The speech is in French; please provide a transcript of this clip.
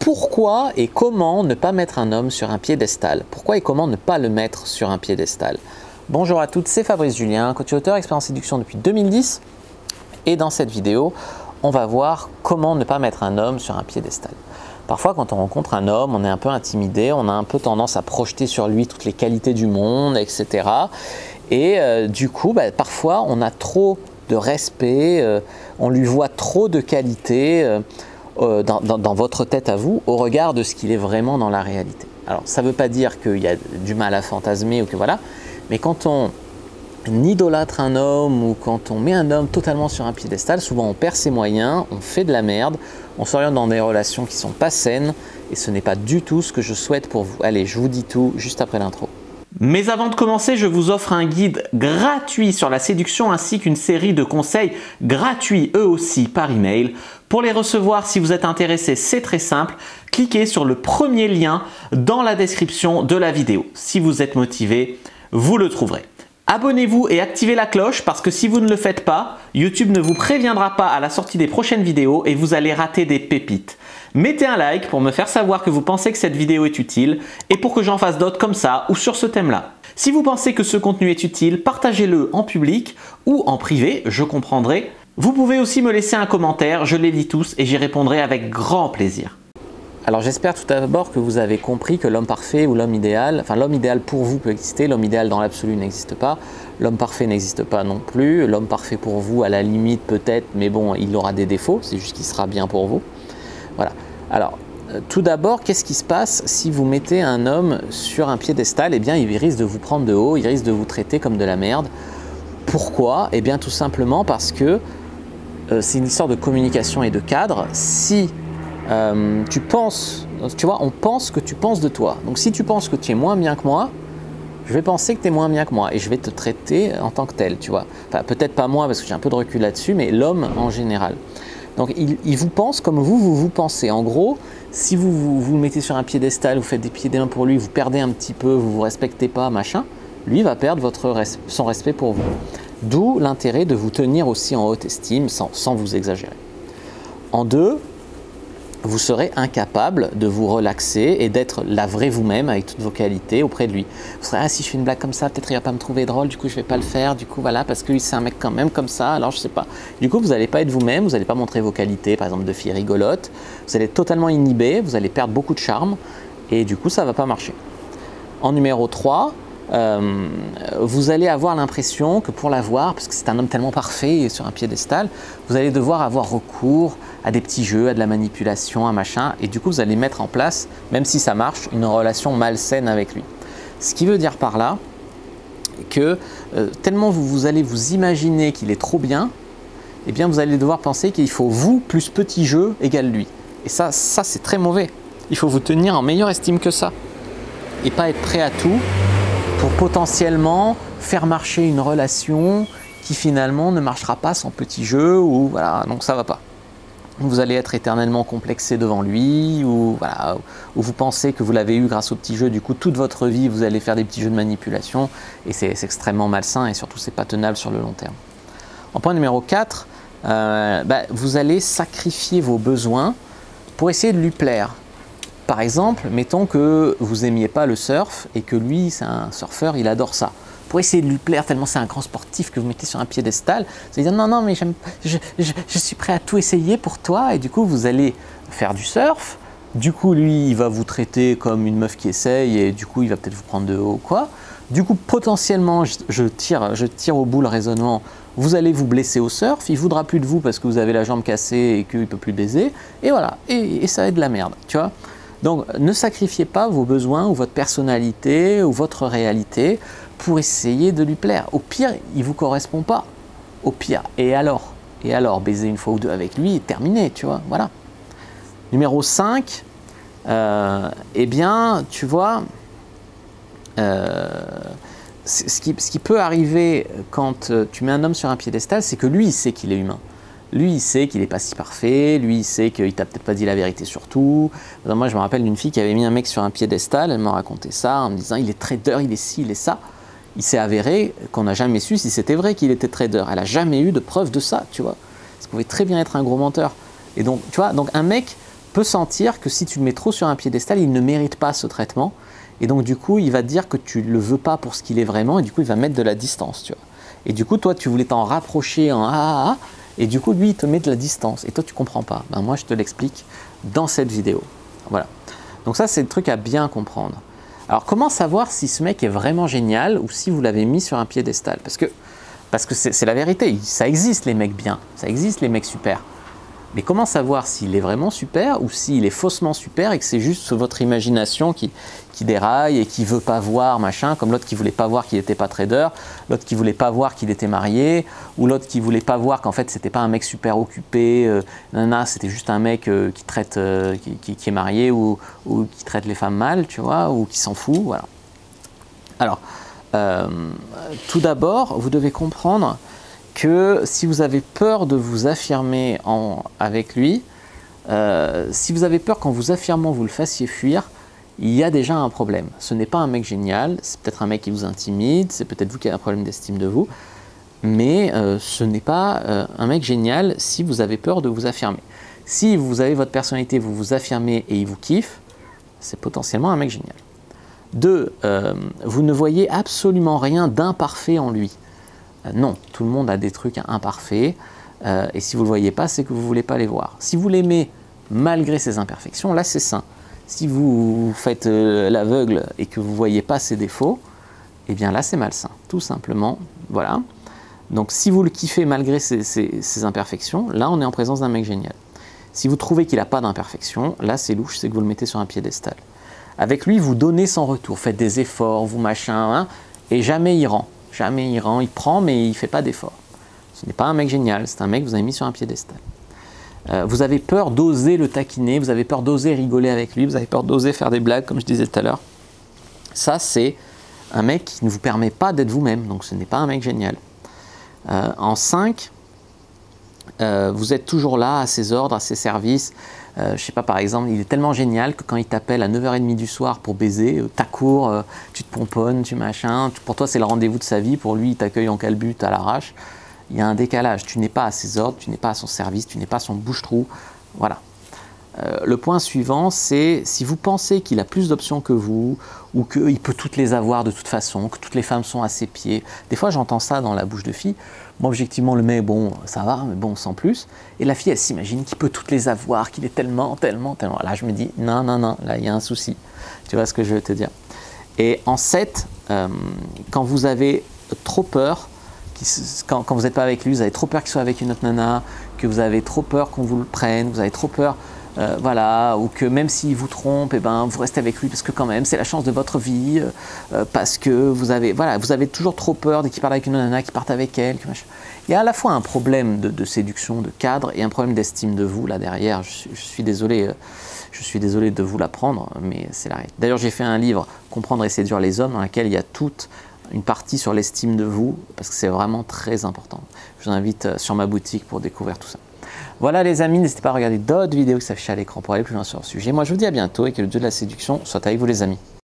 pourquoi et comment ne pas mettre un homme sur un piédestal? Pourquoi et comment ne pas le mettre sur un piédestal? Bonjour à toutes, c'est Fabrice Julien, coach et auteur, expert en séduction depuis 2010. Et dans cette vidéo, on va voir comment ne pas mettre un homme sur un piédestal. Parfois, quand on rencontre un homme, on est un peu intimidé, on a un peu tendance à projeter sur lui toutes les qualités du monde, etc. Et du coup, parfois, on a trop de respect, on lui voit trop de qualités dans votre tête à vous, au regard de ce qu'il est vraiment dans la réalité. Alors, ça ne veut pas dire qu'il y a du mal à fantasmer ou que voilà, mais quand on idolâtre un homme ou quand on met un homme totalement sur un piédestal, souvent on perd ses moyens, on fait de la merde, on s'oriente dans des relations qui ne sont pas saines et ce n'est pas du tout ce que je souhaite pour vous. Allez, je vous dis tout juste après l'intro. Mais avant de commencer, je vous offre un guide gratuit sur la séduction ainsi qu'une série de conseils gratuits eux aussi par email. Pour les recevoir, si vous êtes intéressé, c'est très simple. Cliquez sur le premier lien dans la description de la vidéo. Si vous êtes motivé, vous le trouverez. Abonnez-vous et activez la cloche parce que si vous ne le faites pas, YouTube ne vous préviendra pas à la sortie des prochaines vidéos et vous allez rater des pépites. Mettez un like pour me faire savoir que vous pensez que cette vidéo est utile et pour que j'en fasse d'autres comme ça ou sur ce thème-là. Si vous pensez que ce contenu est utile, partagez-le en public ou en privé, je comprendrai. Vous pouvez aussi me laisser un commentaire, je les lis tous et j'y répondrai avec grand plaisir. Alors j'espère tout d'abord que vous avez compris que l'homme parfait ou l'homme idéal, enfin l'homme idéal pour vous peut exister, l'homme idéal dans l'absolu n'existe pas, l'homme parfait n'existe pas non plus, l'homme parfait pour vous à la limite peut-être, mais bon il aura des défauts, c'est juste qu'il sera bien pour vous. Voilà. Alors tout d'abord, qu'est-ce qui se passe si vous mettez un homme sur un piédestal? Eh bien il risque de vous prendre de haut, il risque de vous traiter comme de la merde. Pourquoi? Eh bien tout simplement parce que c'est une histoire de communication et de cadre. Si tu penses, tu vois, on pense que tu penses de toi. Donc si tu penses que tu es moins bien que moi, je vais penser que tu es moins bien que moi et je vais te traiter en tant que tel, tu vois. Enfin, peut-être pas moi parce que j'ai un peu de recul là-dessus, mais l'homme en général. Donc il vous pense comme vous pensez. En gros, si vous mettez sur un piédestal, vous faites des pieds d'un pour lui, vous perdez un petit peu, vous ne vous respectez pas, machin, lui va perdre son respect pour vous. D'où l'intérêt de vous tenir aussi en haute estime sans vous exagérer. En deux, vous serez incapable de vous relaxer et d'être la vraie vous-même avec toutes vos qualités auprès de lui. Vous serez, ah si je fais une blague comme ça, peut-être il va pas me trouver drôle, du coup je vais pas le faire, du coup voilà, parce que c'est un mec quand même comme ça, alors je sais pas. Du coup vous n'allez pas être vous-même, vous n'allez pas montrer vos qualités, par exemple de fille rigolote, vous allez être totalement inhibé, vous allez perdre beaucoup de charme et du coup ça va pas marcher. En numéro 3, vous allez avoir l'impression que pour l'avoir, parce que c'est un homme tellement parfait sur un piédestal, vous allez devoir avoir recours à des petits jeux, à de la manipulation, à machin, et du coup vous allez mettre en place, même si ça marche, une relation malsaine avec lui. Ce qui veut dire par là que tellement vous allez vous imaginer qu'il est trop bien, eh bien vous allez devoir penser qu'il faut vous plus petit jeu égale lui. Et ça c'est très mauvais. Il faut vous tenir en meilleure estime que ça. Et pas être prêt à tout pour potentiellement faire marcher une relation qui finalement ne marchera pas sans petit jeu ou voilà, donc ça va pas. Vous allez être éternellement complexé devant lui ou voilà, ou vous pensez que vous l'avez eu grâce au petit jeu, du coup toute votre vie vous allez faire des petits jeux de manipulation et c'est extrêmement malsain et surtout c'est pas tenable sur le long terme. En point numéro 4, vous allez sacrifier vos besoins pour essayer de lui plaire. Par exemple, mettons que vous n'aimiez pas le surf et que lui, c'est un surfeur, il adore ça. Pour essayer de lui plaire, tellement c'est un grand sportif que vous mettez sur un piédestal, vous allez dire non, mais je suis prêt à tout essayer pour toi. Et du coup, vous allez faire du surf. Du coup, lui, il va vous traiter comme une meuf qui essaye et du coup, il va peut-être vous prendre de haut ou quoi. Du coup, potentiellement, je tire au bout le raisonnement, vous allez vous blesser au surf, il ne voudra plus de vous parce que vous avez la jambe cassée et qu'il ne peut plus baiser. Et voilà, et ça va être de la merde, tu vois. Donc, ne sacrifiez pas vos besoins ou votre personnalité ou votre réalité pour essayer de lui plaire. Au pire, il ne vous correspond pas. Au pire. Et alors, baiser une fois ou deux avec lui et terminé, tu vois. Voilà. Numéro 5, eh bien, tu vois, ce qui peut arriver quand tu mets un homme sur un piédestal, c'est que lui, il sait qu'il est humain. Lui, il sait qu'il n'est pas si parfait, lui, il sait qu'il t'a peut-être pas dit la vérité sur tout. Moi, je me rappelle d'une fille qui avait mis un mec sur un piédestal, elle m'a raconté ça en me disant il est trader, il est ci, il est ça. Il s'est avéré qu'on n'a jamais su si c'était vrai qu'il était trader. Elle n'a jamais eu de preuve de ça, tu vois. Ça pouvait très bien être un gros menteur. Et donc, tu vois, donc un mec peut sentir que si tu le mets trop sur un piédestal, il ne mérite pas ce traitement. Et donc du coup, il va te dire que tu ne le veux pas pour ce qu'il est vraiment, et du coup, il va mettre de la distance, tu vois. Et du coup, toi, tu voulais t'en rapprocher en ah, et du coup, lui, il te met de la distance. Et toi, tu comprends pas. Ben, moi, je te l'explique dans cette vidéo. Voilà. Donc ça, c'est le truc à bien comprendre. Alors, comment savoir si ce mec est vraiment génial ou si vous l'avez mis sur un piédestal? Parce que c'est la vérité. Ça existe, les mecs bien. Ça existe, les mecs super. Mais comment savoir s'il est vraiment super ou s'il est faussement super et que c'est juste votre imagination qui déraille et qui veut pas voir machin, comme l'autre qui voulait pas voir qu'il n'était pas trader, l'autre qui voulait pas voir qu'il était marié, ou l'autre qui voulait pas voir qu'en fait c'était pas un mec super occupé, c'était juste un mec qui traite, qui est marié ou qui traite les femmes mal, tu vois, ou qui s'en fout, voilà. Alors, tout d'abord, vous devez comprendre que si vous avez peur de vous affirmer avec lui, si vous avez peur qu'en vous affirmant vous le fassiez fuir, il y a déjà un problème. Ce n'est pas un mec génial, c'est peut-être un mec qui vous intimide, c'est peut-être vous qui avez un problème d'estime de vous, mais ce n'est pas un mec génial si vous avez peur de vous affirmer. Si vous avez votre personnalité, vous vous affirmez et il vous kiffe, c'est potentiellement un mec génial. 2, vous ne voyez absolument rien d'imparfait en lui. Non, tout le monde a des trucs imparfaits, et si vous ne le voyez pas, c'est que vous ne voulez pas les voir. Si vous l'aimez malgré ses imperfections, là c'est sain. Si vous faites l'aveugle et que vous ne voyez pas ses défauts, eh bien là c'est malsain, tout simplement. Voilà. Donc si vous le kiffez malgré ses imperfections, là on est en présence d'un mec génial. Si vous trouvez qu'il n'a pas d'imperfections, là c'est louche, c'est que vous le mettez sur un piédestal. Avec lui, vous donnez sans retour, faites des efforts, vous machin, hein, et jamais il rend. Jamais il rend, il prend, mais il ne fait pas d'effort. Ce n'est pas un mec génial, c'est un mec que vous avez mis sur un piédestal. Vous avez peur d'oser le taquiner, vous avez peur d'oser rigoler avec lui, vous avez peur d'oser faire des blagues, comme je disais tout à l'heure. Ça, c'est un mec qui ne vous permet pas d'être vous-même, donc ce n'est pas un mec génial. En 5, vous êtes toujours là, à ses ordres, à ses services. Je ne sais pas, par exemple, il est tellement génial que quand il t'appelle à 9h30 du soir pour baiser, t'accours, tu te pomponnes, tu machin, pour toi c'est le rendez-vous de sa vie, pour lui il t'accueille en calbute à l'arrache. Il y a un décalage, tu n'es pas à ses ordres, tu n'es pas à son service, tu n'es pas son bouche-trou, voilà. Le point suivant, c'est si vous pensez qu'il a plus d'options que vous, ou qu'il peut toutes les avoir de toute façon, que toutes les femmes sont à ses pieds. Des fois, j'entends ça dans la bouche de fille. Moi, objectivement, le mec, bon, ça va, mais bon, sans plus. Et la fille, elle s'imagine qu'il peut toutes les avoir, qu'il est tellement. Là, je me dis, non, là, il y a un souci. Tu vois ce que je veux te dire. Et en 7, quand vous avez trop peur, quand vous n'êtes pas avec lui, vous avez trop peur qu'il soit avec une autre nana, que vous avez trop peur qu'on vous le prenne, vous avez trop peur... voilà, ou que même s'il vous trompe, eh ben, vous restez avec lui parce que quand même c'est la chance de votre vie, parce que vous avez toujours trop peur dès qu'il parle avec une nana, qu'il parte avec elle. Il y a à la fois un problème de séduction, de cadre, et un problème d'estime de vous là derrière. Je suis désolé de vous l'apprendre, mais c'est la réalité. D'ailleurs, j'ai fait un livre, Comprendre et séduire les hommes, dans lequel il y a toute une partie sur l'estime de vous, parce que c'est vraiment très important. Je vous invite sur ma boutique pour découvrir tout ça. Voilà les amis, n'hésitez pas à regarder d'autres vidéos qui s'affichent à l'écran pour aller plus loin sur le sujet. Moi je vous dis à bientôt et que le dieu de la séduction soit avec vous les amis.